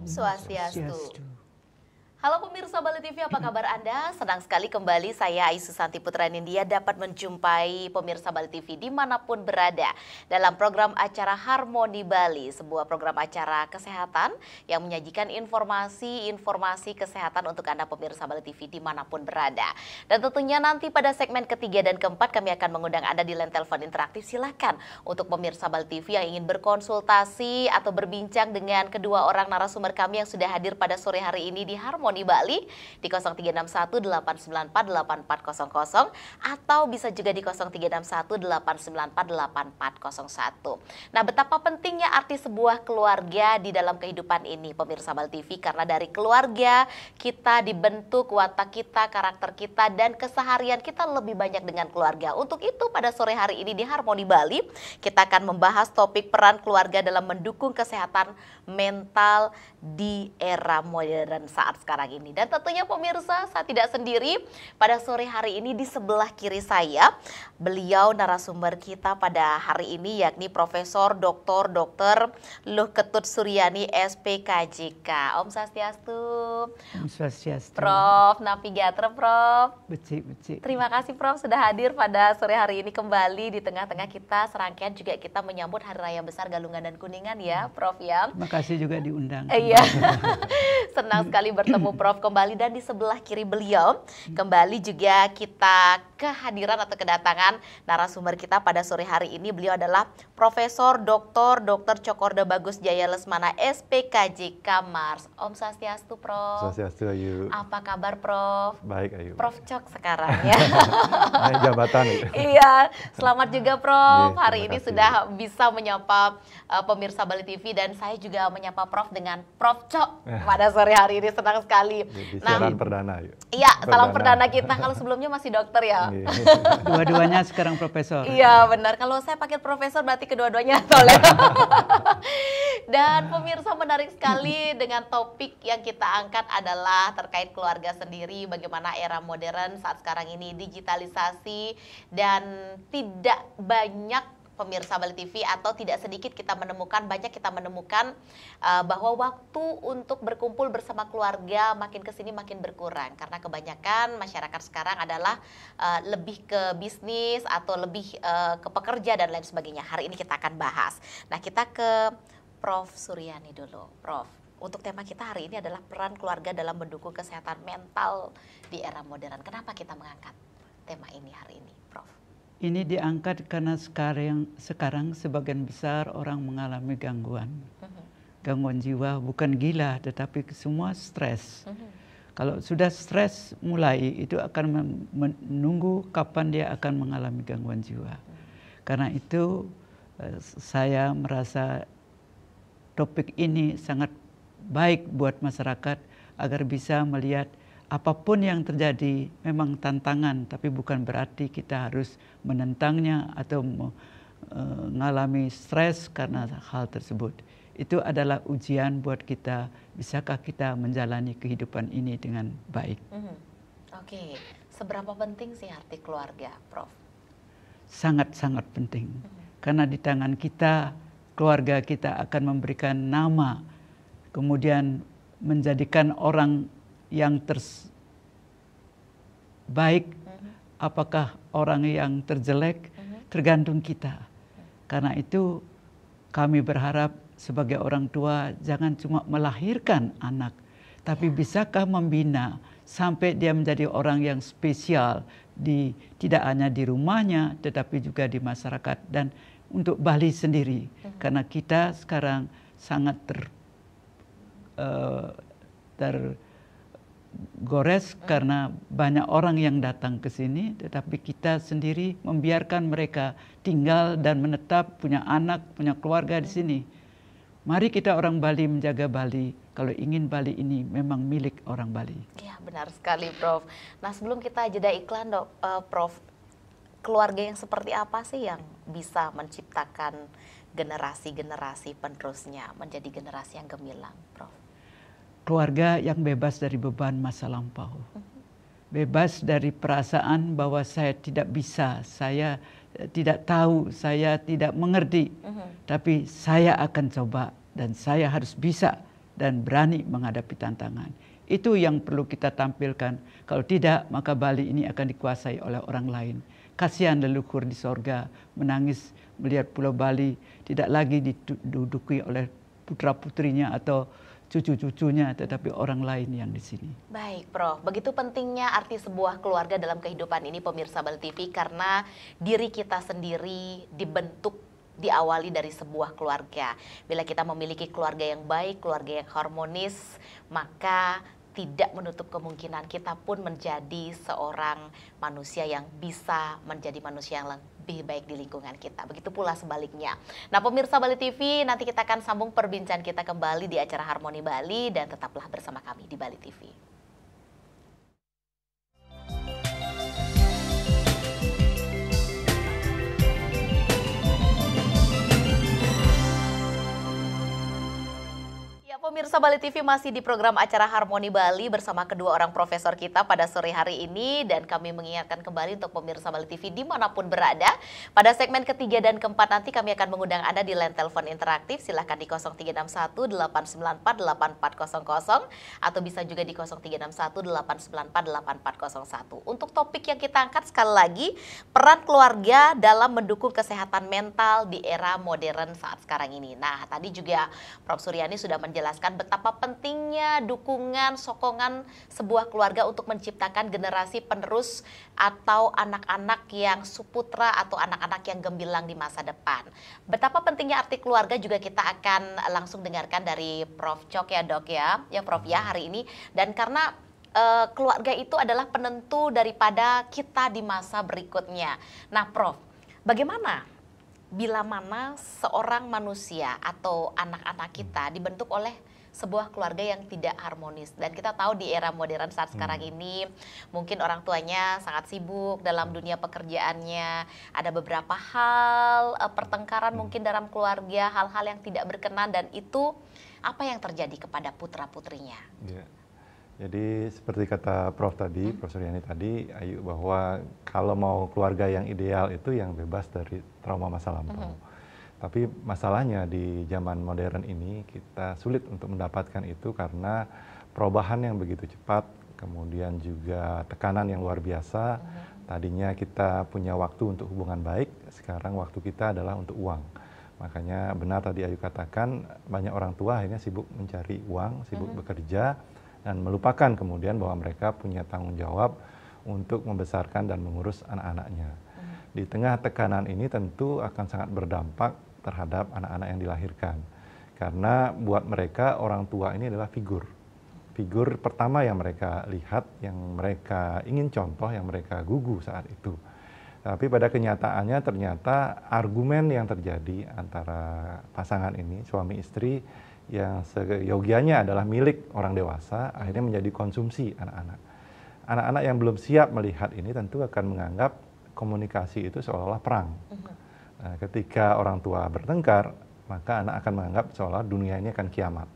Om Swastiastu. Swastiastu. Halo pemirsa Bali TV, apa kabar Anda? Senang sekali kembali saya Aisu Santi Putra Nindya dapat menjumpai pemirsa Bali TV dimanapun berada dalam program acara Harmoni Bali, sebuah program acara kesehatan yang menyajikan informasi kesehatan untuk Anda pemirsa Bali TV dimanapun berada. Dan tentunya nanti pada segmen ketiga dan keempat kami akan mengundang Anda di line telepon interaktif. Silakan untuk pemirsa Bali TV yang ingin berkonsultasi atau berbincang dengan kedua orang narasumber kami yang sudah hadir pada sore hari ini di Harmoni Bali di 0361 894 8400 atau bisa juga di 0361 894 8401. Nah, betapa pentingnya arti sebuah keluarga di dalam kehidupan ini pemirsa Bali TV, karena dari keluarga kita dibentuk watak kita, karakter kita, dan keseharian kita lebih banyak dengan keluarga. Untuk itu pada sore hari ini di Harmoni Bali kita akan membahas topik peran keluarga dalam mendukung kesehatan mental di era modern saat sekarang ini. Dan tentunya pemirsa, saya tidak sendiri pada sore hari ini. Di sebelah kiri saya beliau narasumber kita pada hari ini, yakni Profesor Dr. Luh Ketut Suryani SPKJK. Om Swastiastu. Om Swastiastu. Prof Navigator, Prof. Becik. Terima kasih Prof sudah hadir pada sore hari ini kembali. Di tengah-tengah kita serangkaian juga kita menyambut Hari Raya Besar Galungan dan Kuningan ya Prof ya. Terima kasih juga diundang. Iya, senang sekali bertemu Prof kembali. Dan di sebelah kiri beliau kembali juga kita kehadiran atau kedatangan narasumber kita pada sore hari ini. Beliau adalah Profesor Dr. Cokorda Bagus Jaya Lesmana SPKJK Mars. Om Swastiastu Prof. Swastiastu Ayu. Apa kabar Prof? Baik Ayu. Prof Cok sekarang ya. Naik jabatan. Iya, selamat juga Prof. Iya, Hari ini kasih. sudah bisa menyapa pemirsa Bali TV, dan saya juga menyapa Prof dengan Prof Cok pada sore hari ini. Senang sekali. Di siaran perdana Ayu. Iya, salam perdana kita. Kalau sebelumnya masih dokter ya. Iya. Dua-duanya sekarang profesor. Iya benar, kalau saya pakai profesor berarti kedua-duanya soleh. Dan pemirsa, menarik sekali dengan topik yang kita angkat adalah terkait keluarga sendiri. Bagaimana era modern saat sekarang ini digitalisasi, dan tidak banyak pemirsa Bali TV atau tidak sedikit banyak kita menemukan bahwa waktu untuk berkumpul bersama keluarga makin kesini makin berkurang, karena kebanyakan masyarakat sekarang adalah lebih ke bisnis atau lebih ke pekerja dan lain sebagainya. Hari ini kita akan bahas. Nah, kita ke Prof Suryani dulu. Prof, untuk tema kita hari ini adalah peran keluarga dalam mendukung kesehatan mental di era modern. Kenapa kita mengangkat tema ini hari ini, Prof? Ini diangkat karena sekarang sebagian besar orang mengalami gangguan. Gangguan jiwa, bukan gila tetapi semua stres. Kalau sudah stres mulai, itu akan menunggu kapan dia akan mengalami gangguan jiwa. Karena itu saya merasa topik ini sangat baik buat masyarakat agar bisa melihat apapun yang terjadi memang tantangan, tapi bukan berarti kita harus menentangnya atau mengalami stres karena hal tersebut. Itu adalah ujian buat kita, bisakah kita menjalani kehidupan ini dengan baik. Oke, seberapa penting sih arti keluarga, Prof? Sangat-sangat penting. Karena di tangan kita, keluarga kita akan memberikan nama, kemudian menjadikan orang yang terbaik, apakah orang yang terjelek, tergantung kita. Karena itu kami berharap sebagai orang tua jangan cuma melahirkan anak, tapi bisakah membina sampai dia menjadi orang yang spesial, tidak hanya di rumahnya tetapi juga di masyarakat dan untuk Bali sendiri. Karena kita sekarang sangat tergores karena banyak orang yang datang ke sini, tetapi kita sendiri membiarkan mereka tinggal dan menetap, punya anak, punya keluarga di sini. Mari kita orang Bali menjaga Bali, kalau ingin Bali ini memang milik orang Bali. Iya, benar sekali Prof. Nah, sebelum kita jeda iklan Prof, keluarga yang seperti apa sih yang bisa menciptakan generasi-generasi penerusnya menjadi generasi yang gemilang, Prof? Keluarga yang bebas dari beban masa lampau. Bebas dari perasaan bahwa saya tidak bisa, saya tidak tahu, saya tidak mengerti. Tapi saya akan coba dan saya harus bisa dan berani menghadapi tantangan. Itu yang perlu kita tampilkan. Kalau tidak, maka Bali ini akan dikuasai oleh orang lain. Kasihan leluhur di sorga menangis melihat Pulau Bali tidak lagi diduduki oleh putra-putrinya atau cucu-cucunya, tetapi orang lain yang di sini. Baik, Prof. Begitu pentingnya arti sebuah keluarga dalam kehidupan ini, pemirsa Bali TV, karena diri kita sendiri dibentuk, diawali dari sebuah keluarga. Bila kita memiliki keluarga yang baik, keluarga yang harmonis, maka tidak menutup kemungkinan kita pun menjadi seorang manusia yang bisa menjadi manusia yang lebih baik di lingkungan kita. Begitu pula sebaliknya. Nah, pemirsa Bali TV, nanti kita akan sambung perbincangan kita kembali di acara Harmoni Bali, dan tetaplah bersama kami di Bali TV. Pemirsa Bali TV masih di program acara Harmoni Bali bersama kedua orang profesor kita pada sore hari ini, dan kami mengingatkan kembali untuk pemirsa Bali TV dimanapun berada. Pada segmen ketiga dan keempat nanti kami akan mengundang Anda di line telepon interaktif, silahkan di 0361 894 8400 atau bisa juga di 0361 894 8401. Untuk topik yang kita angkat sekali lagi, peran keluarga dalam mendukung kesehatan mental di era modern saat sekarang ini. Nah, tadi juga Prof. Suryani sudah menjelaskan betapa pentingnya dukungan, sokongan sebuah keluarga untuk menciptakan generasi penerus atau anak-anak yang suputra atau anak-anak yang gemilang di masa depan. Betapa pentingnya arti keluarga juga kita akan langsung dengarkan dari Prof. Cok ya, Dok ya Prof ya hari ini. Dan karena keluarga itu adalah penentu daripada kita di masa berikutnya. Nah, Prof, bagaimana bila mana seorang manusia atau anak-anak kita dibentuk oleh sebuah keluarga yang tidak harmonis? Dan kita tahu di era modern saat sekarang ini mungkin orang tuanya sangat sibuk dalam dunia pekerjaannya, ada beberapa hal pertengkaran mungkin dalam keluarga, hal-hal yang tidak berkenan, dan itu apa yang terjadi kepada putra-putrinya? Ya. Jadi seperti kata Prof tadi, Prof. Suryani tadi, Ayu, bahwa kalau mau keluarga yang ideal itu yang bebas dari trauma masa lampau. Tapi masalahnya di zaman modern ini kita sulit untuk mendapatkan itu karena perubahan yang begitu cepat, kemudian juga tekanan yang luar biasa. Tadinya kita punya waktu untuk hubungan baik, sekarang waktu kita adalah untuk uang. Makanya benar tadi Ayu katakan, banyak orang tua akhirnya sibuk mencari uang, sibuk bekerja, dan melupakan kemudian bahwa mereka punya tanggung jawab untuk membesarkan dan mengurus anak-anaknya. Di tengah tekanan ini tentu akan sangat berdampak terhadap anak-anak yang dilahirkan. Karena buat mereka orang tua ini adalah figur pertama yang mereka lihat, yang mereka ingin contoh, yang mereka gugu saat itu. Tapi pada kenyataannya ternyata argumen yang terjadi antara pasangan ini, suami istri, yang seyogianya adalah milik orang dewasa, akhirnya menjadi konsumsi anak-anak. Anak-anak yang belum siap melihat ini tentu akan menganggap komunikasi itu seolah-olah perang. Nah, ketika orang tua bertengkar, maka anak akan menganggap seolah dunia ini akan kiamat.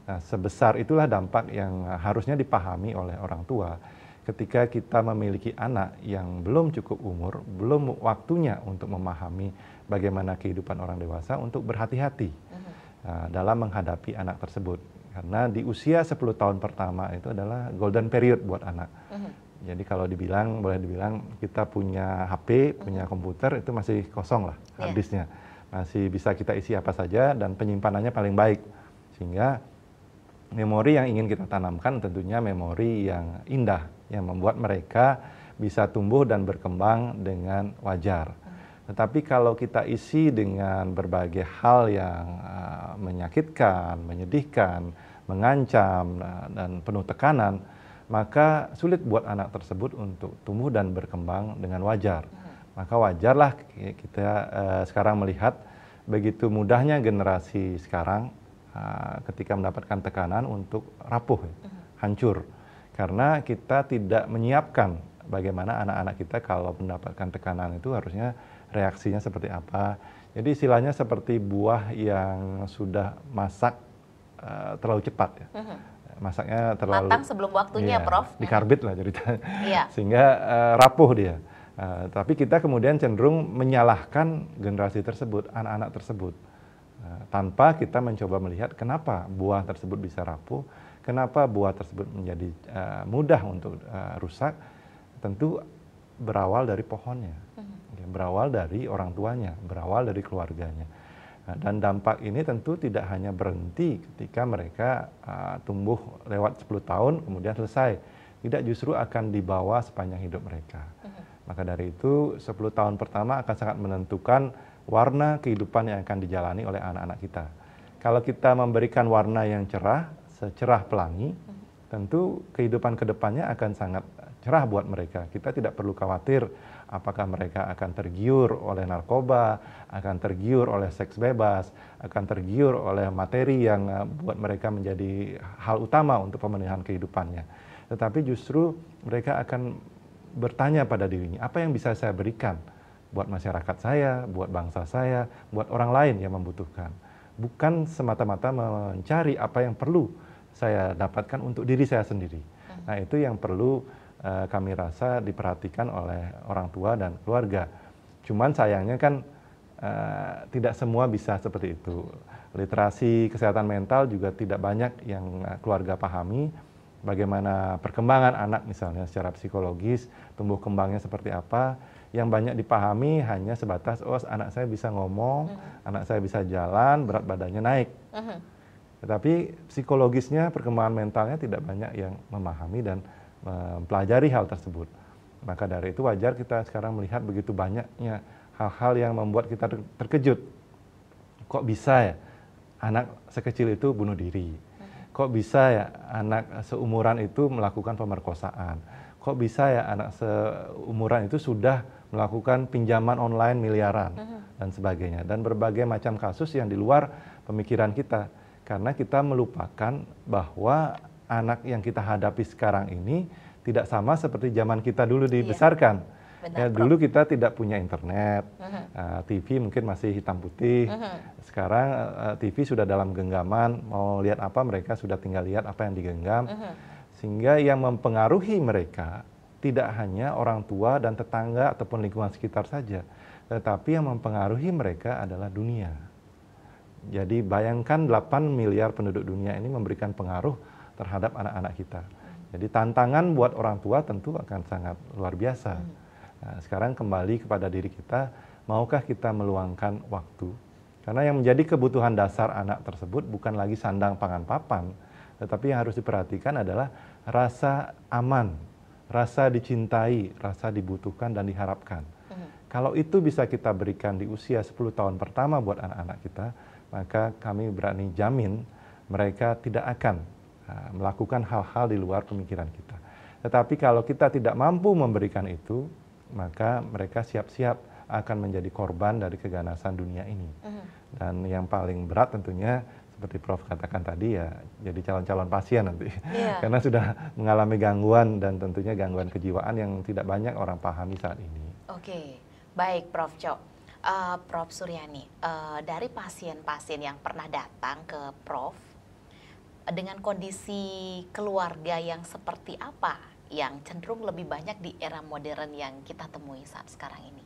Nah, sebesar itulah dampak yang harusnya dipahami oleh orang tua. Ketika kita memiliki anak yang belum cukup umur, belum waktunya untuk memahami bagaimana kehidupan orang dewasa, untuk berhati-hati dalam menghadapi anak tersebut. Karena di usia 10 tahun pertama itu adalah golden period buat anak. Jadi kalau boleh dibilang kita punya HP, punya komputer, itu masih kosong lah harddisknya. Masih bisa kita isi apa saja dan penyimpanannya paling baik. Sehingga memori yang ingin kita tanamkan tentunya memori yang indah, yang membuat mereka bisa tumbuh dan berkembang dengan wajar. Tetapi kalau kita isi dengan berbagai hal yang menyakitkan, menyedihkan, mengancam, dan penuh tekanan, maka sulit buat anak tersebut untuk tumbuh dan berkembang dengan wajar. Maka wajarlah kita sekarang melihat begitu mudahnya generasi sekarang ketika mendapatkan tekanan untuk rapuh, hancur. Karena kita tidak menyiapkan bagaimana anak-anak kita kalau mendapatkan tekanan itu harusnya reaksinya seperti apa. Jadi istilahnya seperti buah yang sudah masak terlalu cepat ya. Masaknya terlalu matang sebelum waktunya, Prof. Dikarbit lah ceritanya. Sehingga rapuh dia. Tapi kita kemudian cenderung menyalahkan generasi tersebut, anak-anak tersebut. tanpa kita mencoba melihat kenapa buah tersebut bisa rapuh, kenapa buah tersebut menjadi mudah untuk rusak. Tentu berawal dari pohonnya, berawal dari orang tuanya, berawal dari keluarganya. Dan dampak ini tentu tidak hanya berhenti ketika mereka tumbuh lewat 10 tahun kemudian selesai. Tidak, justru akan dibawa sepanjang hidup mereka. Maka dari itu 10 tahun pertama akan sangat menentukan warna kehidupan yang akan dijalani oleh anak-anak kita. Kalau kita memberikan warna yang cerah, secerah pelangi, tentu kehidupan kedepannya akan sangat cerah buat mereka. Kita tidak perlu khawatir apakah mereka akan tergiur oleh narkoba, akan tergiur oleh seks bebas, akan tergiur oleh materi yang buat mereka menjadi hal utama untuk pemenuhan kehidupannya. Tetapi justru mereka akan bertanya pada dirinya, apa yang bisa saya berikan buat masyarakat saya, buat bangsa saya, buat orang lain yang membutuhkan. Bukan semata-mata mencari apa yang perlu saya dapatkan untuk diri saya sendiri. Nah, itu yang perlu kami rasa diperhatikan oleh orang tua dan keluarga. Cuman sayangnya kan tidak semua bisa seperti itu. Literasi kesehatan mental juga tidak banyak yang keluarga pahami. Bagaimana perkembangan anak misalnya secara psikologis, tumbuh kembangnya seperti apa. Yang banyak dipahami hanya sebatas, oh anak saya bisa ngomong, anak saya bisa jalan, berat badannya naik. Tetapi psikologisnya, perkembangan mentalnya tidak banyak yang memahami dan mempelajari hal tersebut. Maka dari itu wajar kita sekarang melihat begitu banyaknya hal-hal yang membuat kita terkejut. Kok bisa ya anak sekecil itu bunuh diri? Kok bisa ya anak seumuran itu melakukan pemerkosaan? Kok bisa ya anak seumuran itu sudah melakukan pinjaman online miliaran dan sebagainya. Dan berbagai macam kasus yang di luar pemikiran kita. Karena kita melupakan bahwa anak yang kita hadapi sekarang ini tidak sama seperti zaman kita dulu dibesarkan. Ya, dulu kita tidak punya internet, TV mungkin masih hitam putih. Sekarang TV sudah dalam genggaman, mau lihat apa mereka sudah tinggal lihat apa yang digenggam. Sehingga yang mempengaruhi mereka tidak hanya orang tua dan tetangga ataupun lingkungan sekitar saja, tetapi yang mempengaruhi mereka adalah dunia. Jadi bayangkan 8 miliar penduduk dunia ini memberikan pengaruh terhadap anak-anak kita. Jadi tantangan buat orang tua tentu akan sangat luar biasa. Nah, sekarang kembali kepada diri kita, maukah kita meluangkan waktu? Karena yang menjadi kebutuhan dasar anak tersebut bukan lagi sandang pangan papan, tetapi yang harus diperhatikan adalah rasa aman, rasa dicintai, rasa dibutuhkan dan diharapkan. Kalau itu bisa kita berikan di usia 10 tahun pertama buat anak-anak kita, maka kami berani jamin mereka tidak akan melakukan hal-hal di luar pemikiran kita. Tetapi kalau kita tidak mampu memberikan itu, maka mereka siap-siap akan menjadi korban dari keganasan dunia ini. Dan yang paling berat tentunya, seperti Prof katakan tadi ya, jadi calon-calon pasien nanti. Karena sudah mengalami gangguan dan tentunya gangguan kejiwaan yang tidak banyak orang pahami saat ini. Oke, baik Prof Cok. Prof Suryani, dari pasien-pasien yang pernah datang ke Prof, dengan kondisi keluarga yang seperti apa yang cenderung lebih banyak di era modern yang kita temui saat sekarang ini?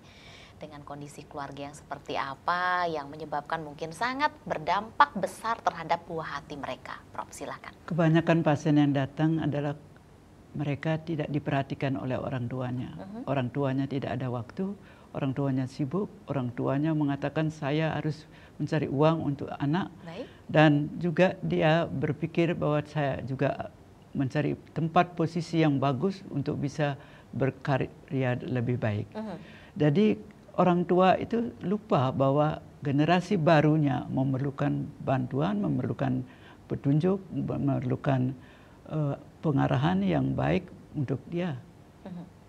Dengan kondisi keluarga yang seperti apa yang menyebabkan mungkin sangat berdampak besar terhadap buah hati mereka? Prof, silakan. Kebanyakan pasien yang datang adalah mereka tidak diperhatikan oleh orang tuanya. Orang tuanya tidak ada waktu, orang tuanya sibuk, orang tuanya mengatakan saya harus mencari uang untuk anak. Dan juga dia berpikir bahwa saya juga mencari tempat posisi yang bagus untuk bisa berkarya lebih baik. Jadi orang tua itu lupa bahwa generasi barunya memerlukan bantuan, memerlukan petunjuk, memerlukan pengarahan yang baik untuk dia.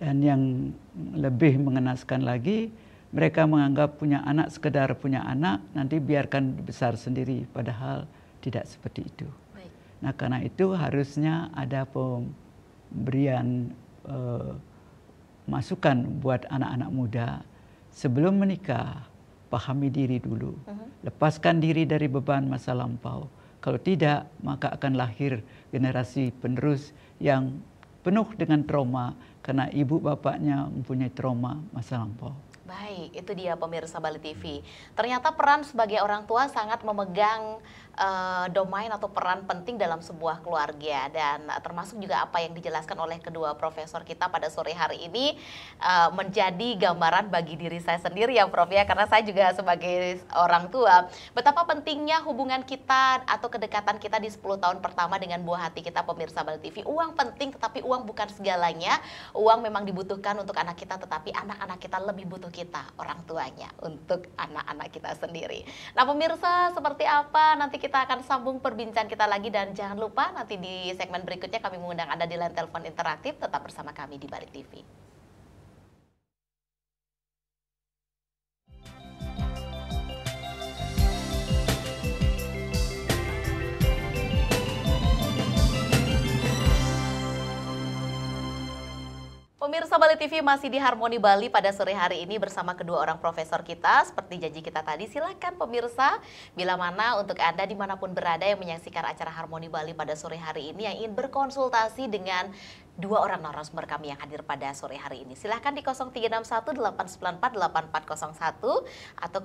Dan yang lebih mengenaskan lagi, mereka menganggap punya anak sekedar punya anak, nanti biarkan besar sendiri, padahal tidak seperti itu. Nah, karena itu harusnya ada pemberian masukan buat anak-anak muda sebelum menikah. Pahami diri dulu, lepaskan diri dari beban masa lampau. Kalau tidak, maka akan lahir generasi penerus yang penuh dengan trauma karena ibu bapaknya mempunyai trauma masa lampau. Baik, itu dia pemirsa Bali TV. Ternyata peran sebagai orang tua sangat memegang domain atau peran penting dalam sebuah keluarga, dan termasuk juga apa yang dijelaskan oleh kedua profesor kita pada sore hari ini menjadi gambaran bagi diri saya sendiri ya Prof ya, karena saya juga sebagai orang tua betapa pentingnya hubungan kita atau kedekatan kita di 10 tahun pertama dengan buah hati kita pemirsa Bali TV. Uang penting, tetapi uang bukan segalanya. Uang memang dibutuhkan untuk anak kita, tetapi anak-anak kita lebih butuh kita, orang tuanya, untuk anak-anak kita sendiri. Nah pemirsa, seperti apa? Nanti kita akan sambung perbincangan kita lagi, dan jangan lupa nanti di segmen berikutnya kami mengundang Anda di line telepon interaktif. Tetap bersama kami di Bali TV. Pemirsa Bali TV masih di Harmoni Bali pada sore hari ini bersama kedua orang profesor kita. Seperti janji kita tadi, silakan pemirsa, bila mana untuk Anda dimanapun berada yang menyaksikan acara Harmoni Bali pada sore hari ini yang ingin berkonsultasi dengan dua orang narasumber kami yang hadir pada sore hari ini. Silahkan di 0361-894-8401 atau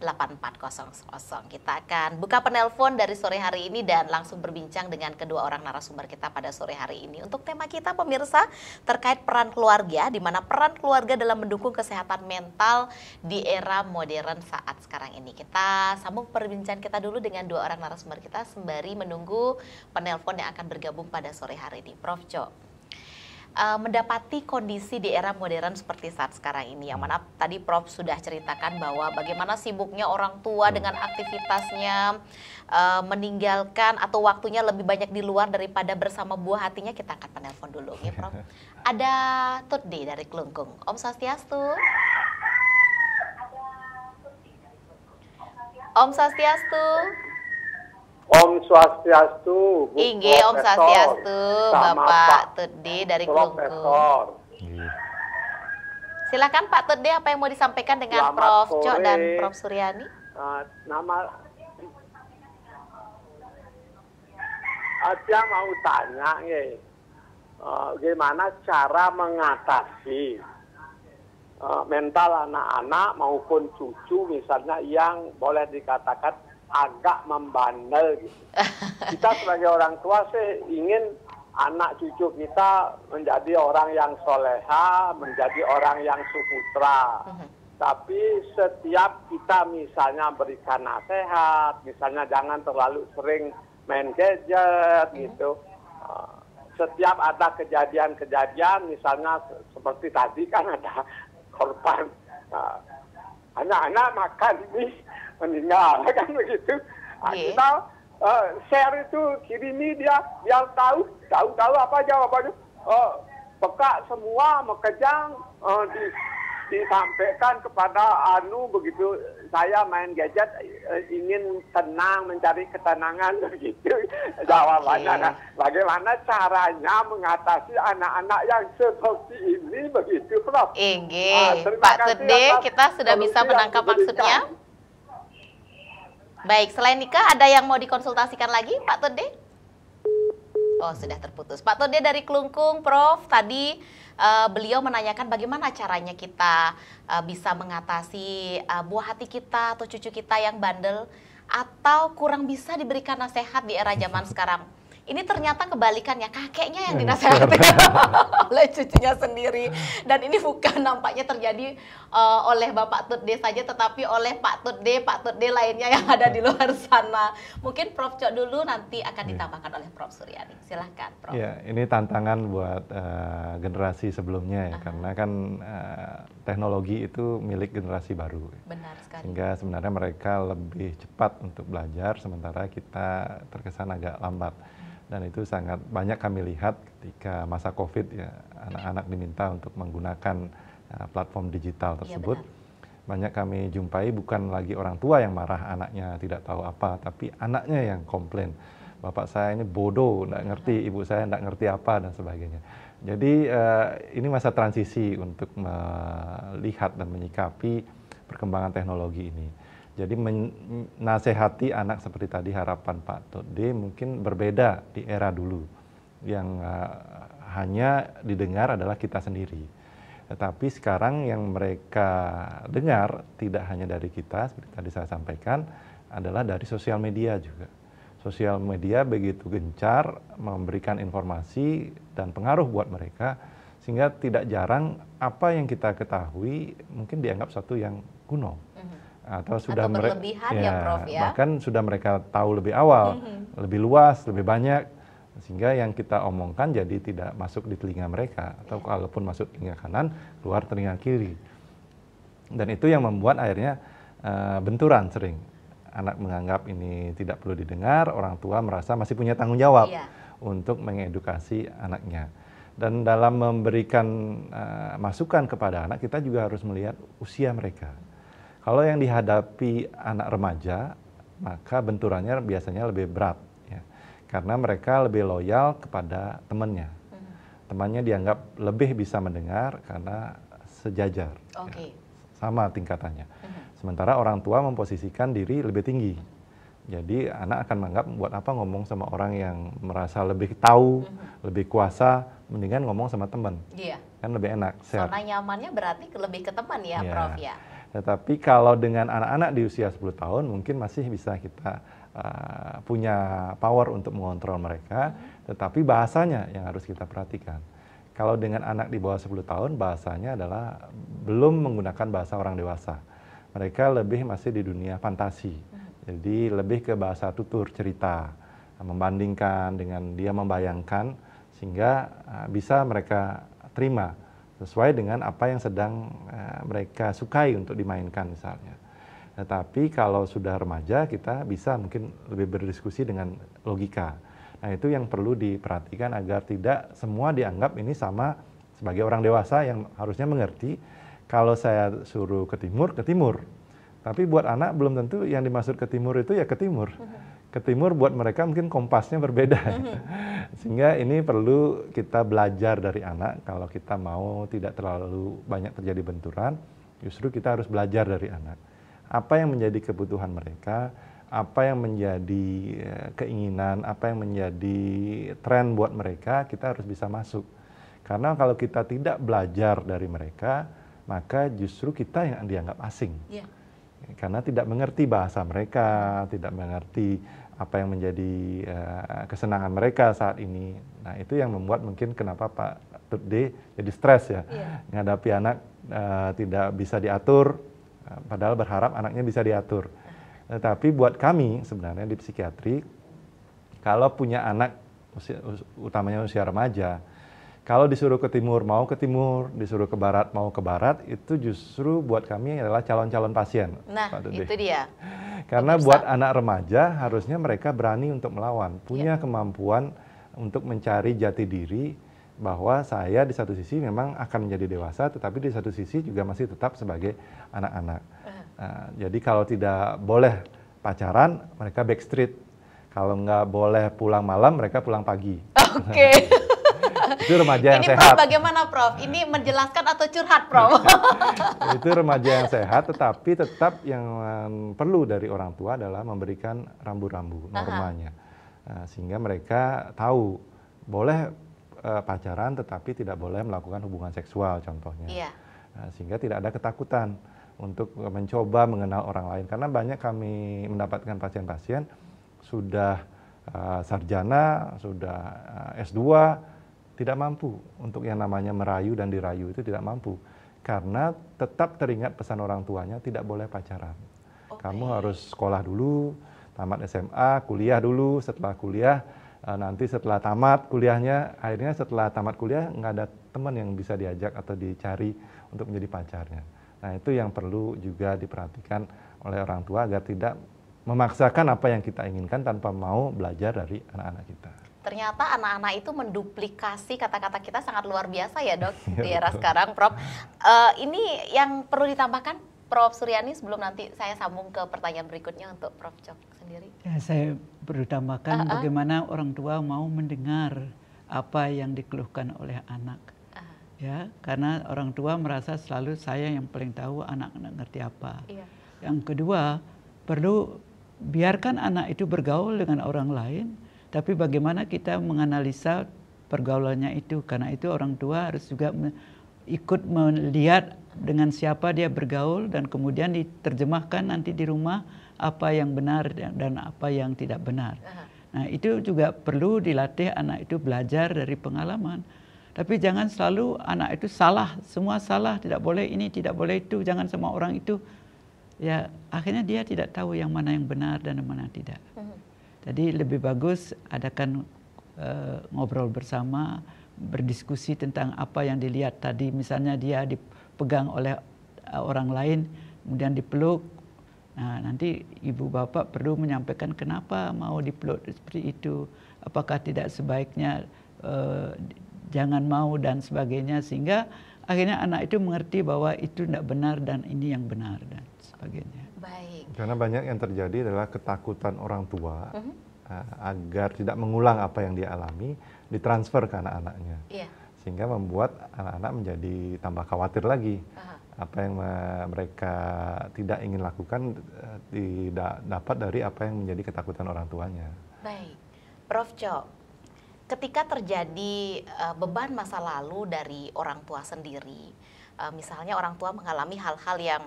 0361-894-8400. Kita akan buka penelpon dari sore hari ini dan langsung berbincang dengan kedua orang narasumber kita pada sore hari ini. Untuk tema kita pemirsa terkait peran keluarga, di mana peran keluarga dalam mendukung kesehatan mental di era modern saat sekarang ini. Kita sambung perbincangan kita dulu dengan dua orang narasumber kita sembari menunggu penelpon yang akan bergabung pada sore hari ini. Prof Jo, mendapati kondisi di era modern seperti saat sekarang ini, yang mana tadi Prof sudah ceritakan bahwa bagaimana sibuknya orang tua dengan aktivitasnya, meninggalkan atau waktunya lebih banyak di luar daripada bersama buah hatinya. Kita angkat penelpon dulu ya Prof. Ada Tutdi dari Klungkung. Om Swastiastu. Om Swastiastu. Om Swastiastu, Bu Inge, Om Swastiastu, Bapak Tutdi dari Klungkung. Silakan Pak Tutdi, apa yang mau disampaikan dengan Prof Jo dan Prof Suryani? Saya mau tanya, gimana cara mengatasi mental anak-anak maupun cucu misalnya yang boleh dikatakan agak membandel gitu. Kita sebagai orang tua sih ingin anak cucu kita menjadi orang yang soleha, menjadi orang yang suputra. Tapi setiap kita misalnya berikan nasihat, misalnya jangan terlalu sering main gadget gitu. Setiap ada kejadian-kejadian, misalnya seperti tadi kan ada korban anak-anak makan ini meninggal kan begitu. Kita share itu, kirimi dia biar tahu apa jawabannya. Peka semua mekejang disampaikan kepada begitu saya main gadget ingin tenang, mencari ketenangan begitu jawabannya. Nah, bagaimana caranya mengatasi anak-anak yang seperti ini begitu Prof? Pak Tutdi, kita sudah bisa menangkap maksudnya. Baik, selain nikah ada yang mau dikonsultasikan lagi Pak Tutdi? Oh, sudah terputus. Pak Tutdi dari Klungkung, Prof, tadi beliau menanyakan bagaimana caranya kita bisa mengatasi buah hati kita atau cucu kita yang bandel atau kurang bisa diberikan nasihat di era zaman sekarang. Ini ternyata kebalikannya, kakeknya yang dinasehati oleh cucunya sendiri. Dan ini bukan nampaknya terjadi oleh Bapak Tutdi saja, tetapi oleh Pak Tutdi lainnya yang ada di luar sana. Mungkin Prof Cok dulu, nanti akan ditambahkan oleh Prof Suryani. Silahkan Prof. Ya, ini tantangan buat generasi sebelumnya ya, karena kan teknologi itu milik generasi baru. Benar sekali. Sehingga sebenarnya mereka lebih cepat untuk belajar, sementara kita terkesan agak lambat. Dan itu sangat banyak kami lihat ketika masa COVID ya, anak-anak diminta untuk menggunakan platform digital tersebut. Ya, banyak kami jumpai bukan lagi orang tua yang marah anaknya tidak tahu apa, tapi anaknya yang komplain. Bapak saya ini bodoh, nggak ngerti, ibu saya nggak ngerti apa, dan sebagainya. Jadi ini masa transisi untuk melihat dan menyikapi perkembangan teknologi ini. Jadi menasehati anak seperti tadi harapan Pak Tutdi mungkin berbeda di era dulu. Yang hanya didengar adalah kita sendiri. Tetapi sekarang yang mereka dengar tidak hanya dari kita, seperti tadi saya sampaikan, adalah dari sosial media juga. Sosial media begitu gencar memberikan informasi dan pengaruh buat mereka, sehingga tidak jarang apa yang kita ketahui mungkin dianggap suatu yang kuno. Atau sudah berlebihan ya Prof ya. Bahkan sudah mereka tahu lebih awal, lebih luas, lebih banyak, sehingga yang kita omongkan jadi tidak masuk di telinga mereka, atau kalaupun masuk telinga kanan, keluar telinga kiri. Dan itu yang membuat akhirnya benturan sering. Anak menganggap ini tidak perlu didengar, orang tua merasa masih punya tanggung jawab untuk mengedukasi anaknya. Dan dalam memberikan masukan kepada anak, kita juga harus melihat usia mereka. Kalau yang dihadapi anak remaja, maka benturannya biasanya lebih berat, ya. Karena mereka lebih loyal kepada temannya. Temannya dianggap lebih bisa mendengar karena sejajar, ya, sama tingkatannya. Sementara orang tua memposisikan diri lebih tinggi. Jadi anak akan menganggap buat apa ngomong sama orang yang merasa lebih tahu, lebih kuasa, mendingan ngomong sama teman. Kan lebih enak. Zona nyamannya berarti lebih ke teman ya, Prof ya. Tetapi kalau dengan anak-anak di usia 10 tahun mungkin masih bisa kita punya power untuk mengontrol mereka, tetapi bahasanya yang harus kita perhatikan. Kalau dengan anak di bawah 10 tahun bahasanya adalah belum menggunakan bahasa orang dewasa. Mereka lebih masih di dunia fantasi. Jadi lebih ke bahasa tutur cerita, membandingkan dengan dia membayangkan sehingga bisa mereka terima sesuai dengan apa yang sedang mereka sukai untuk dimainkan misalnya. Tetapi kalau sudah remaja kita bisa mungkin lebih berdiskusi dengan logika. Nah itu yang perlu diperhatikan agar tidak semua dianggap ini sama sebagai orang dewasa yang harusnya mengerti. Kalau saya suruh ke timur, ke timur. Tapi buat anak belum tentu yang dimaksud ke timur itu ya ke timur. Ke timur buat mereka mungkin kompasnya berbeda. Sehingga ini perlu kita belajar dari anak. Kalau kita mau tidak terlalu banyak terjadi benturan, justru kita harus belajar dari anak. Apa yang menjadi kebutuhan mereka, apa yang menjadi keinginan, apa yang menjadi tren buat mereka, kita harus bisa masuk. Karena kalau kita tidak belajar dari mereka, maka justru kita yang dianggap asing. Karena tidak mengerti bahasa mereka, tidak mengerti apa yang menjadi kesenangan mereka saat ini. Nah itu yang membuat mungkin kenapa Pak Tutde jadi stres ya. Menghadapi anak tidak bisa diatur, padahal berharap anaknya bisa diatur. Tetapi buat kami sebenarnya di psikiatri, kalau punya anak utamanya usia remaja, kalau disuruh ke timur mau ke timur, disuruh ke barat mau ke barat, itu justru buat kami adalah calon-calon pasien. Nah, itu dia. Karena buat anak remaja harusnya mereka berani untuk melawan, punya kemampuan untuk mencari jati diri bahwa saya di satu sisi memang akan menjadi dewasa, tetapi di satu sisi juga masih tetap sebagai anak-anak. Jadi kalau tidak boleh pacaran, mereka backstreet. Kalau nggak boleh pulang malam, mereka pulang pagi. Itu remaja yang sehat. Prof, bagaimana Prof? Ini menjelaskan atau curhat Prof? Itu remaja yang sehat, tetapi tetap yang perlu dari orang tua adalah memberikan rambu-rambu normanya. Sehingga mereka tahu boleh pacaran tetapi tidak boleh melakukan hubungan seksual contohnya. Sehingga tidak ada ketakutan untuk mencoba mengenal orang lain. Karena banyak kami mendapatkan pasien-pasien sudah sarjana, sudah S2, tidak mampu untuk yang namanya merayu dan dirayu itu tidak mampu. Karena tetap teringat pesan orang tuanya tidak boleh pacaran. Kamu harus sekolah dulu, tamat SMA, kuliah dulu, setelah kuliah, nanti setelah tamat kuliahnya, akhirnya setelah tamat kuliah nggak ada teman yang bisa diajak atau dicari untuk menjadi pacarnya. Nah itu yang perlu juga diperhatikan oleh orang tua agar tidak memaksakan apa yang kita inginkan tanpa mau belajar dari anak-anak kita. Ternyata anak-anak itu menduplikasi kata-kata kita sangat luar biasa ya dok di era sekarang Prof. Ini yang perlu ditambahkan Prof Suryani sebelum nanti saya sambung ke pertanyaan berikutnya untuk Prof Cok sendiri. Ya, saya perlu tambahkan bagaimana orang tua mau mendengar apa yang dikeluhkan oleh anak. Ya, karena orang tua merasa selalu saya yang paling tahu anak-anak ngerti apa. Yang kedua, perlu biarkan anak itu bergaul dengan orang lain, tapi bagaimana kita menganalisa pergaulannya itu, karena itu orang tua harus juga ikut melihat dengan siapa dia bergaul dan kemudian diterjemahkan nanti di rumah apa yang benar dan apa yang tidak benar. Nah, itu juga perlu dilatih anak itu belajar dari pengalaman. Tapi jangan selalu anak itu salah, semua salah, tidak boleh ini, tidak boleh itu, jangan sama orang itu. Ya, akhirnya dia tidak tahu yang mana yang benar dan yang mana tidak. Jadi lebih bagus adakan ngobrol bersama, berdiskusi tentang apa yang dilihat tadi. Misalnya dia dipegang oleh orang lain, kemudian dipeluk. Nah, nanti ibu bapak perlu menyampaikan kenapa mau dipeluk seperti itu. Apakah tidak sebaiknya jangan mau dan sebagainya. Sehingga akhirnya anak itu mengerti bahwa itu tidak benar dan ini yang benar dan sebagainya. Baik. Karena banyak yang terjadi adalah ketakutan orang tua agar tidak mengulang apa yang dia alami, ditransfer ke anak-anaknya. Sehingga membuat anak-anak menjadi tambah khawatir lagi. Apa yang mereka tidak ingin lakukan tidak dapat dari apa yang menjadi ketakutan orang tuanya. Baik. Prof. Jo, ketika terjadi beban masa lalu dari orang tua sendiri, misalnya orang tua mengalami hal-hal yang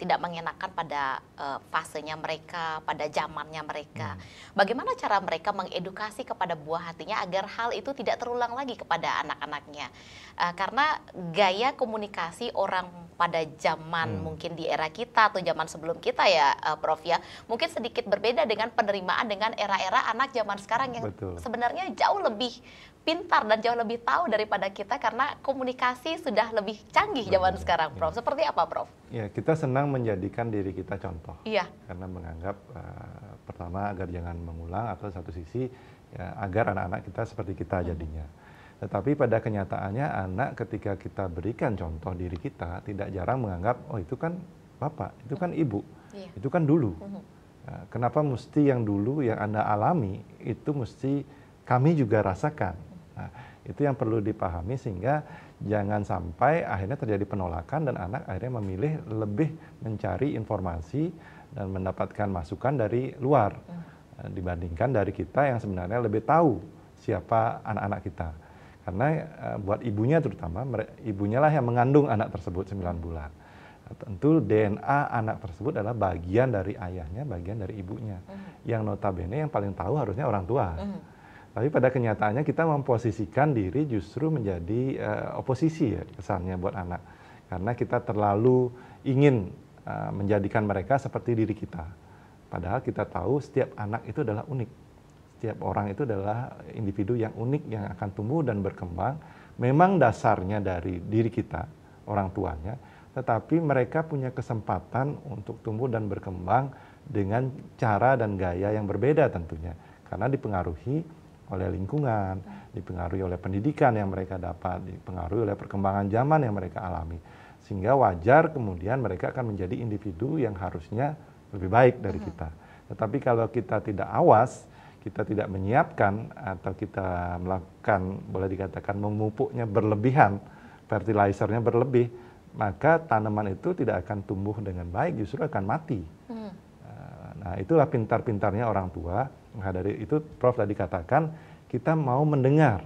tidak mengenakan pada fasenya mereka, pada zamannya mereka. Bagaimana cara mereka mengedukasi kepada buah hatinya agar hal itu tidak terulang lagi kepada anak-anaknya? Karena gaya komunikasi orang pada zaman mungkin di era kita atau zaman sebelum kita ya Prof ya, mungkin sedikit berbeda dengan penerimaan dengan era-era anak zaman sekarang yang sebenarnya jauh lebih pintar dan jauh lebih tahu daripada kita karena komunikasi sudah lebih canggih zaman sekarang, Prof. Seperti apa, Prof? Ya, kita senang menjadikan diri kita contoh. Iya. Karena menganggap pertama agar jangan mengulang atau satu sisi ya, agar anak-anak kita seperti kita jadinya. Tetapi pada kenyataannya anak ketika kita berikan contoh diri kita tidak jarang menganggap oh itu kan bapak, itu kan ibu, itu kan dulu. Nah, kenapa mesti yang dulu yang Anda alami itu mesti kami juga rasakan. Nah, itu yang perlu dipahami sehingga jangan sampai akhirnya terjadi penolakan dan anak akhirnya memilih lebih mencari informasi dan mendapatkan masukan dari luar dibandingkan dari kita yang sebenarnya lebih tahu siapa anak-anak kita. Karena buat ibunya terutama, ibunya lah yang mengandung anak tersebut 9 bulan. Tentu DNA anak tersebut adalah bagian dari ayahnya, bagian dari ibunya. Yang notabene yang paling tahu harusnya orang tua. Tapi pada kenyataannya kita memposisikan diri justru menjadi oposisi ya kesannya buat anak. Karena kita terlalu ingin menjadikan mereka seperti diri kita. Padahal kita tahu setiap anak itu adalah unik. Setiap orang itu adalah individu yang unik yang akan tumbuh dan berkembang. Memang dasarnya dari diri kita, orang tuanya. Tetapi mereka punya kesempatan untuk tumbuh dan berkembang dengan cara dan gaya yang berbeda tentunya. Karena dipengaruhi oleh lingkungan, dipengaruhi oleh pendidikan yang mereka dapat, dipengaruhi oleh perkembangan zaman yang mereka alami. Sehingga wajar kemudian mereka akan menjadi individu yang harusnya lebih baik dari kita. Tetapi kalau kita tidak awas, kita tidak menyiapkan atau kita melakukan, boleh dikatakan memupuknya berlebihan, fertilizernya berlebih, maka tanaman itu tidak akan tumbuh dengan baik, justru akan mati. Nah, itulah pintar-pintarnya orang tua. Nah, dari itu Prof tadi katakan, kita mau mendengar,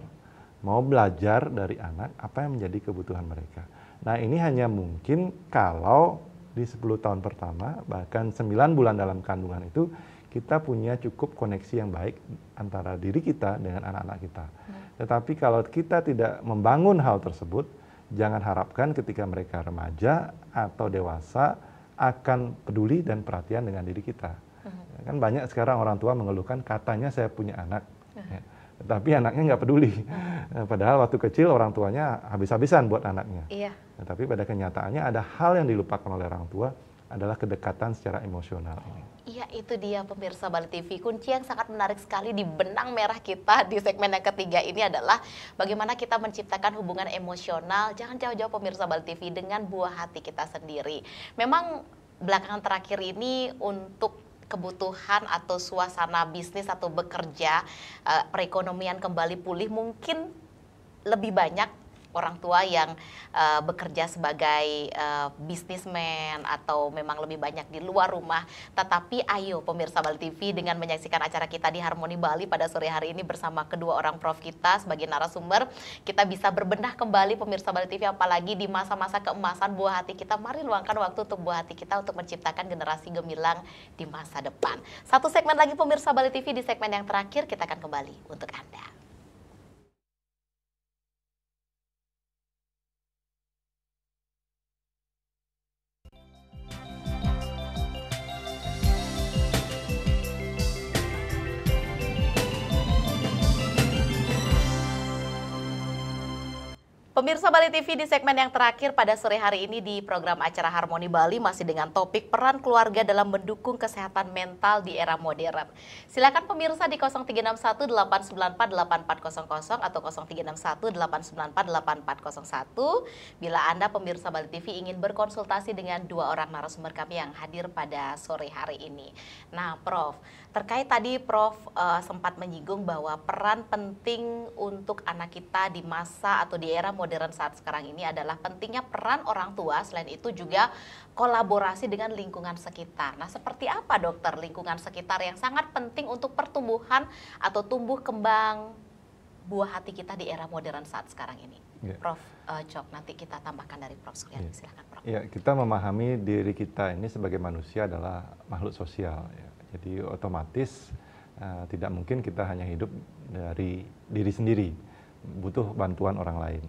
mau belajar dari anak apa yang menjadi kebutuhan mereka. Nah, ini hanya mungkin kalau di 10 tahun pertama, bahkan 9 bulan dalam kandungan itu, kita punya cukup koneksi yang baik antara diri kita dengan anak-anak kita. Tetapi kalau kita tidak membangun hal tersebut, jangan harapkan ketika mereka remaja atau dewasa akan peduli dan perhatian dengan diri kita. Kan banyak sekarang orang tua mengeluhkan katanya saya punya anak, ya, tapi anaknya nggak peduli. Padahal waktu kecil orang tuanya habis-habisan buat anaknya. Tapi pada kenyataannya ada hal yang dilupakan oleh orang tua adalah kedekatan secara emosional ini. Iya, itu dia pemirsa Bali TV. Kunci yang sangat menarik sekali di benang merah kita di segmen yang ketiga ini adalah bagaimana kita menciptakan hubungan emosional, jangan jauh-jauh pemirsa Bali TV, dengan buah hati kita sendiri. Memang belakangan terakhir ini untuk kebutuhan atau suasana bisnis atau bekerja, perekonomian kembali pulih, mungkin lebih banyak orang tua yang bekerja sebagai bisnismen atau memang lebih banyak di luar rumah. Tetapi ayo pemirsa Bali TV dengan menyaksikan acara kita di Harmoni Bali pada sore hari ini bersama kedua orang prof kita sebagai narasumber, kita bisa berbenah kembali pemirsa Bali TV, apalagi di masa-masa keemasan buah hati kita. Mari luangkan waktu untuk buah hati kita untuk menciptakan generasi gemilang di masa depan. Satu segmen lagi pemirsa Bali TV, di segmen yang terakhir kita akan kembali untuk Anda. Pemirsa Bali TV, di segmen yang terakhir pada sore hari ini di program acara Harmoni Bali masih dengan topik peran keluarga dalam mendukung kesehatan mental di era modern. Silakan pemirsa di 0361 894 8400 atau 0361 894 8401 bila Anda pemirsa Bali TV ingin berkonsultasi dengan dua orang narasumber kami yang hadir pada sore hari ini. Nah, Prof, terkait tadi Prof sempat menyinggung bahwa peran penting untuk anak kita di masa atau di era modern saat sekarang ini adalah pentingnya peran orang tua, selain itu juga kolaborasi dengan lingkungan sekitar. Nah, seperti apa dokter lingkungan sekitar yang sangat penting untuk pertumbuhan atau tumbuh kembang buah hati kita di era modern saat sekarang ini? Ya. Prof Cok, nanti kita tambahkan dari Prof Suryani, silakan Prof. Ya, kita memahami diri kita ini sebagai manusia adalah makhluk sosial. Ya. Jadi otomatis tidak mungkin kita hanya hidup dari diri sendiri, butuh bantuan orang lain.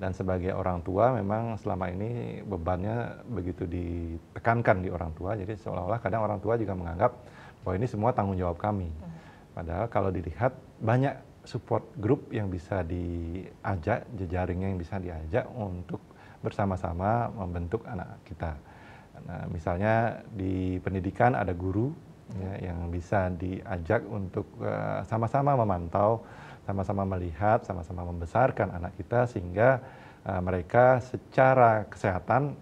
Dan sebagai orang tua memang selama ini bebannya begitu ditekankan di orang tua, jadi seolah-olah kadang orang tua juga menganggap bahwa ini semua tanggung jawab kami. Padahal kalau dilihat banyak support group yang bisa diajak, jejaringnya yang bisa diajak untuk bersama-sama membentuk anak kita. Nah, misalnya di pendidikan ada guru ya, yang bisa diajak untuk sama-sama memantau, sama-sama melihat, sama-sama membesarkan anak kita sehingga mereka secara kesehatan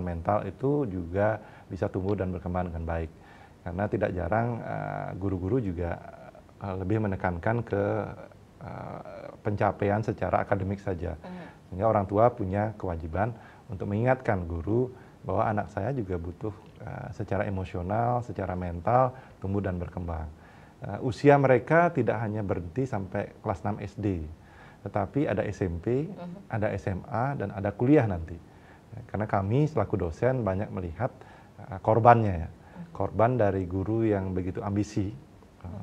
mental itu juga bisa tumbuh dan berkembang dengan baik. Karena tidak jarang guru-guru juga lebih menekankan ke pencapaian secara akademik saja. Sehingga orang tua punya kewajiban untuk mengingatkan guru bahwa anak saya juga butuh secara emosional, secara mental tumbuh dan berkembang. Usia mereka tidak hanya berhenti sampai kelas 6 SD, tetapi ada SMP, ada SMA, dan ada kuliah nanti. Karena kami selaku dosen banyak melihat korbannya ya. Korban dari guru yang begitu ambisi,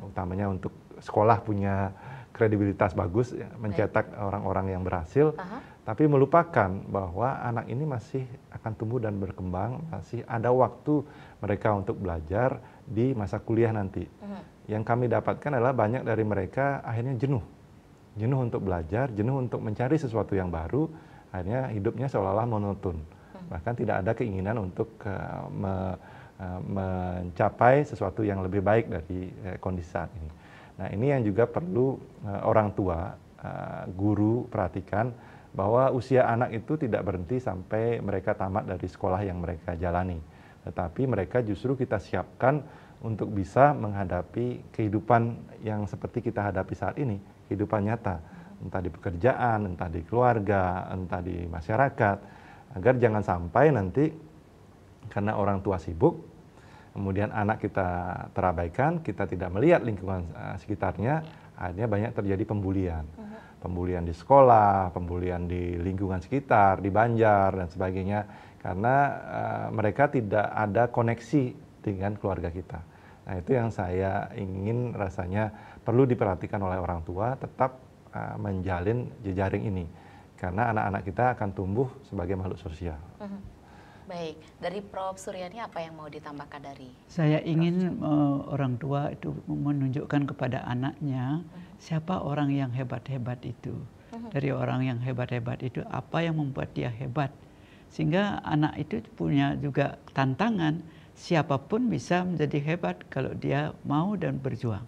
utamanya untuk sekolah punya kredibilitas bagus, mencetak orang-orang yang berhasil, tapi melupakan bahwa anak ini masih akan tumbuh dan berkembang, masih ada waktu mereka untuk belajar di masa kuliah nanti. Yang kami dapatkan adalah banyak dari mereka akhirnya jenuh untuk belajar, jenuh untuk mencari sesuatu yang baru, akhirnya hidupnya seolah-olah monoton. Bahkan tidak ada keinginan untuk mencapai sesuatu yang lebih baik dari kondisi saat ini. Nah, ini yang juga perlu orang tua, guru perhatikan bahwa usia anak itu tidak berhenti sampai mereka tamat dari sekolah yang mereka jalani. Tetapi mereka justru kita siapkan untuk bisa menghadapi kehidupan yang seperti kita hadapi saat ini, kehidupan nyata, entah di pekerjaan, entah di keluarga, entah di masyarakat, agar jangan sampai nanti karena orang tua sibuk, kemudian anak kita terabaikan, kita tidak melihat lingkungan sekitarnya, akhirnya banyak terjadi pembulian. Pembulian di sekolah, pembulian di lingkungan sekitar, di Banjar, dan sebagainya, karena mereka tidak ada koneksi dengan keluarga kita. Nah, itu yang saya ingin rasanya perlu diperhatikan oleh orang tua, tetap menjalin jejaring ini. Karena anak-anak kita akan tumbuh sebagai makhluk sosial. Baik, dari Prof Suryani apa yang mau ditambahkan dari? Saya ingin orang tua itu menunjukkan kepada anaknya siapa orang yang hebat-hebat itu. Dari orang yang hebat-hebat itu apa yang membuat dia hebat. Sehingga anak itu punya juga tantangan, siapapun bisa menjadi hebat kalau dia mau dan berjuang.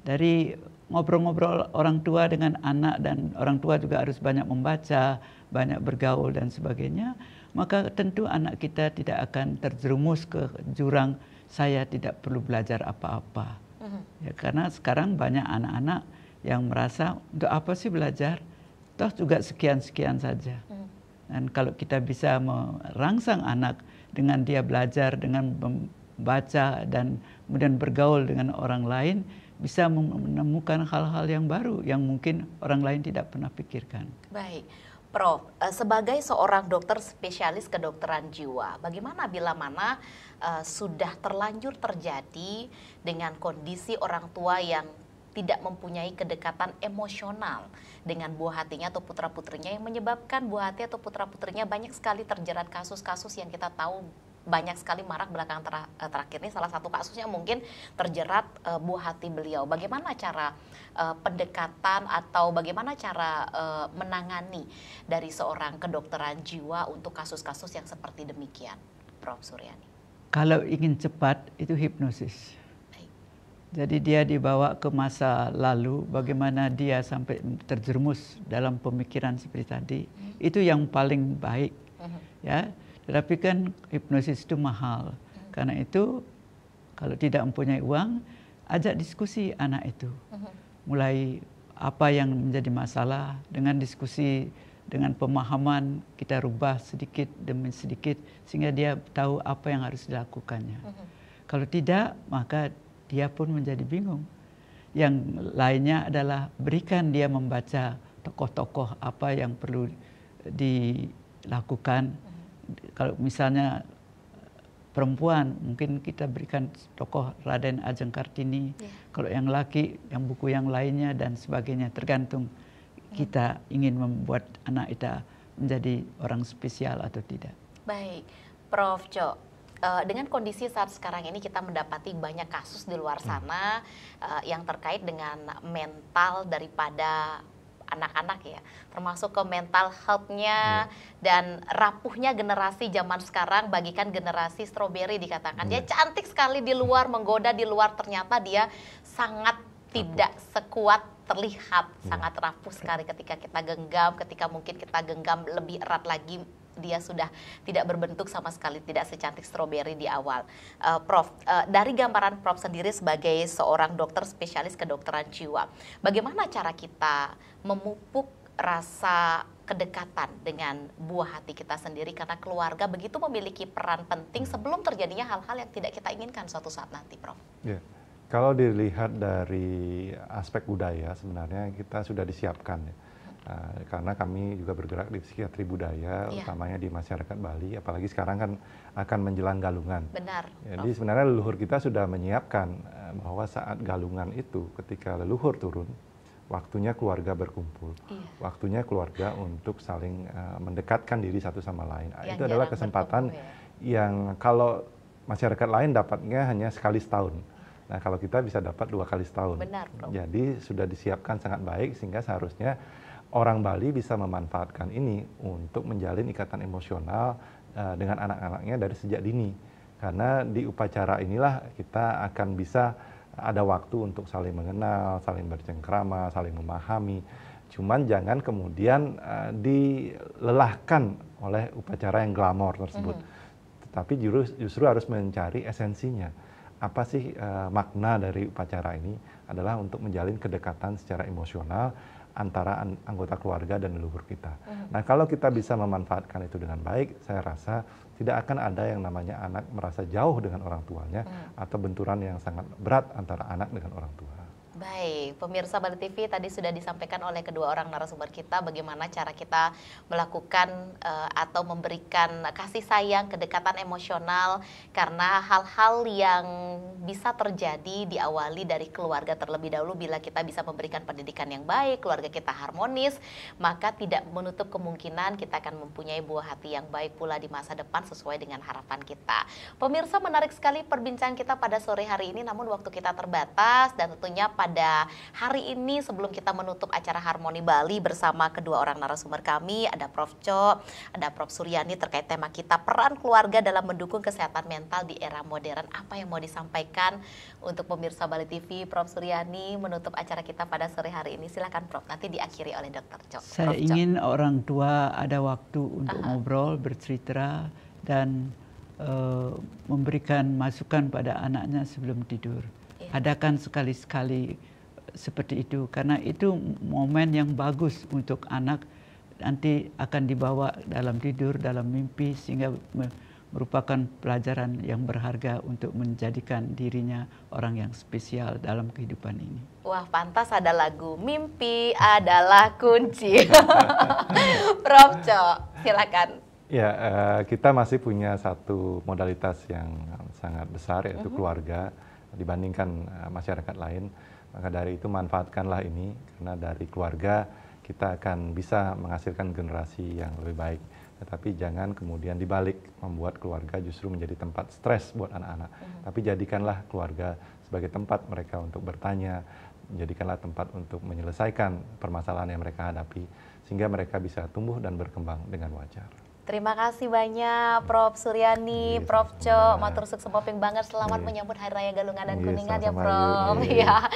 Dari ngobrol-ngobrol orang tua dengan anak, dan orang tua juga harus banyak membaca, banyak bergaul dan sebagainya, maka tentu anak kita tidak akan terjerumus ke jurang saya tidak perlu belajar apa-apa. Ya, karena sekarang banyak anak-anak yang merasa untuk apa sih belajar, toh juga sekian-sekian saja. Dan kalau kita bisa merangsang anak dengan dia belajar, dengan membaca dan kemudian bergaul dengan orang lain, bisa menemukan hal-hal yang baru yang mungkin orang lain tidak pernah pikirkan. Baik, Prof, sebagai seorang dokter spesialis kedokteran jiwa, bagaimana bila mana sudah terlanjur terjadi dengan kondisi orang tua yang tidak mempunyai kedekatan emosional dengan buah hatinya atau putra-putrinya, yang menyebabkan buah hati atau putra-putrinya banyak sekali terjerat kasus-kasus yang kita tahu banyak sekali marak belakangan terakhir ini. Salah satu kasusnya mungkin terjerat buah hati beliau. Bagaimana cara pendekatan atau bagaimana cara menangani dari seorang kedokteran jiwa untuk kasus-kasus yang seperti demikian, Prof. Suryani? Kalau ingin cepat itu hipnosis. Jadi dia dibawa ke masa lalu, bagaimana dia sampai terjerumus dalam pemikiran seperti tadi. Itu yang paling baik, ya. Tetapi kan hipnosis itu mahal. Karena itu kalau tidak mempunyai uang, ajak diskusi anak itu. Mulai apa yang menjadi masalah, dengan diskusi, dengan pemahaman kita rubah sedikit demi sedikit sehingga dia tahu apa yang harus dilakukannya. Kalau tidak, maka dia pun menjadi bingung. Yang lainnya adalah berikan dia membaca tokoh-tokoh apa yang perlu dilakukan. Kalau misalnya perempuan, mungkin kita berikan tokoh Raden Ajeng Kartini. Kalau yang laki, yang buku yang lainnya dan sebagainya. Tergantung kita ingin membuat anak kita menjadi orang spesial atau tidak. Baik, Prof. Jo. Dengan kondisi saat sekarang ini kita mendapati banyak kasus di luar sana yang terkait dengan mental daripada anak-anak ya, termasuk ke mental health-nya dan rapuhnya generasi zaman sekarang bagikan generasi stroberi dikatakan. Dia cantik sekali di luar, menggoda di luar, ternyata dia sangat tidak sekuat terlihat, sangat rapuh sekali ketika kita genggam, ketika mungkin kita genggam lebih erat lagi dia sudah tidak berbentuk sama sekali, tidak secantik stroberi di awal. Prof, dari gambaran Prof sendiri sebagai seorang dokter spesialis kedokteran jiwa, bagaimana cara kita memupuk rasa kedekatan dengan buah hati kita sendiri, karena keluarga begitu memiliki peran penting sebelum terjadinya hal-hal yang tidak kita inginkan suatu saat nanti, Prof. Ya. Kalau dilihat dari aspek budaya, sebenarnya kita sudah disiapkan ya. Karena kami juga bergerak di psikiatri budaya, utamanya di masyarakat Bali, apalagi sekarang kan akan menjelang galungan. Benar. Jadi sebenarnya leluhur kita sudah menyiapkan bahwa saat galungan itu, ketika leluhur turun, waktunya keluarga berkumpul, waktunya keluarga untuk saling mendekatkan diri satu sama lain. Itu adalah kesempatan yang kalau masyarakat lain dapatnya hanya sekali setahun. Nah, kalau kita bisa dapat 2 kali setahun. Benar, Prof. Jadi sudah disiapkan sangat baik sehingga seharusnya orang Bali bisa memanfaatkan ini untuk menjalin ikatan emosional dengan anak-anaknya dari sejak dini. Karena di upacara inilah kita akan bisa ada waktu untuk saling mengenal, saling bercengkrama, saling memahami. Cuman jangan kemudian dilelahkan oleh upacara yang glamor tersebut. Tetapi justru harus mencari esensinya. Apa sih makna dari upacara ini? Adalah untuk menjalin kedekatan secara emosional antara anggota keluarga dan leluhur kita. Nah, kalau kita bisa memanfaatkan itu dengan baik, saya rasa tidak akan ada yang namanya anak merasa jauh dengan orang tuanya atau benturan yang sangat berat antara anak dengan orang tua. Baik, pemirsa Bali TV, tadi sudah disampaikan oleh kedua orang narasumber kita bagaimana cara kita melakukan atau memberikan kasih sayang, kedekatan emosional, karena hal-hal yang bisa terjadi diawali dari keluarga terlebih dahulu. Bila kita bisa memberikan pendidikan yang baik, keluarga kita harmonis, maka tidak menutup kemungkinan kita akan mempunyai buah hati yang baik pula di masa depan sesuai dengan harapan kita. Pemirsa, menarik sekali perbincangan kita pada sore hari ini, namun waktu kita terbatas dan tentunya pada hari ini sebelum kita menutup acara Harmoni Bali bersama kedua orang narasumber kami, ada Prof. Jo, ada Prof. Suryani, terkait tema kita peran keluarga dalam mendukung kesehatan mental di era modern. Apa yang mau disampaikan untuk pemirsa Bali TV, Prof. Suryani, menutup acara kita pada sore hari ini? Silakan Prof, nanti diakhiri oleh Dr. Jo. Saya ingin orang tua ada waktu untuk ngobrol, bercerita, dan memberikan masukan pada anaknya sebelum tidur. Adakan sekali-sekali seperti itu, karena itu momen yang bagus untuk anak, nanti akan dibawa dalam tidur, dalam mimpi, sehingga merupakan pelajaran yang berharga untuk menjadikan dirinya orang yang spesial dalam kehidupan ini. Wah, pantas ada lagu Mimpi Adalah Kunci. Prof. Cho, silakan. Ya, kita masih punya satu modalitas yang sangat besar, yaitu keluarga dibandingkan masyarakat lain. Maka dari itu manfaatkanlah ini, karena dari keluarga kita akan bisa menghasilkan generasi yang lebih baik. Tetapi jangan kemudian dibalik, membuat keluarga justru menjadi tempat stres buat anak-anak. Tapi jadikanlah keluarga sebagai tempat mereka untuk bertanya, jadikanlah tempat untuk menyelesaikan permasalahan yang mereka hadapi, sehingga mereka bisa tumbuh dan berkembang dengan wajar. Terima kasih banyak Prof. Suryani, Prof. Cho, matur sukses poping banget, selamat menyambut Hari Raya Galungan dan Kuningan ya Prof. Ya.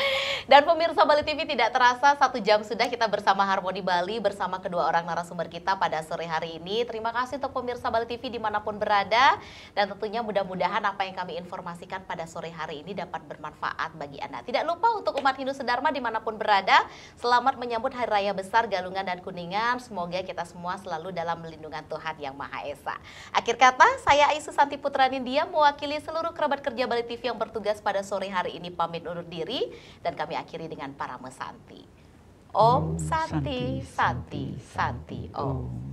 Dan pemirsa Bali TV, tidak terasa 1 jam sudah kita bersama Harmoni Bali bersama kedua orang narasumber kita pada sore hari ini. Terima kasih untuk pemirsa Bali TV dimanapun berada, dan tentunya mudah-mudahan apa yang kami informasikan pada sore hari ini dapat bermanfaat bagi Anda. Tidak lupa untuk umat Hindu Sedharma dimanapun berada, selamat menyambut Hari Raya Besar Galungan dan Kuningan. Semoga kita semua selalu dalam lindungan Tuhan Yang Maha Esa. Akhir kata, saya Aisu Santi Putra Nindya mewakili seluruh kerabat kerja Bali TV yang bertugas pada sore hari ini pamit undur diri, dan kami akhiri dengan Parame Santi. Om Santi, Santi, Santi, Om.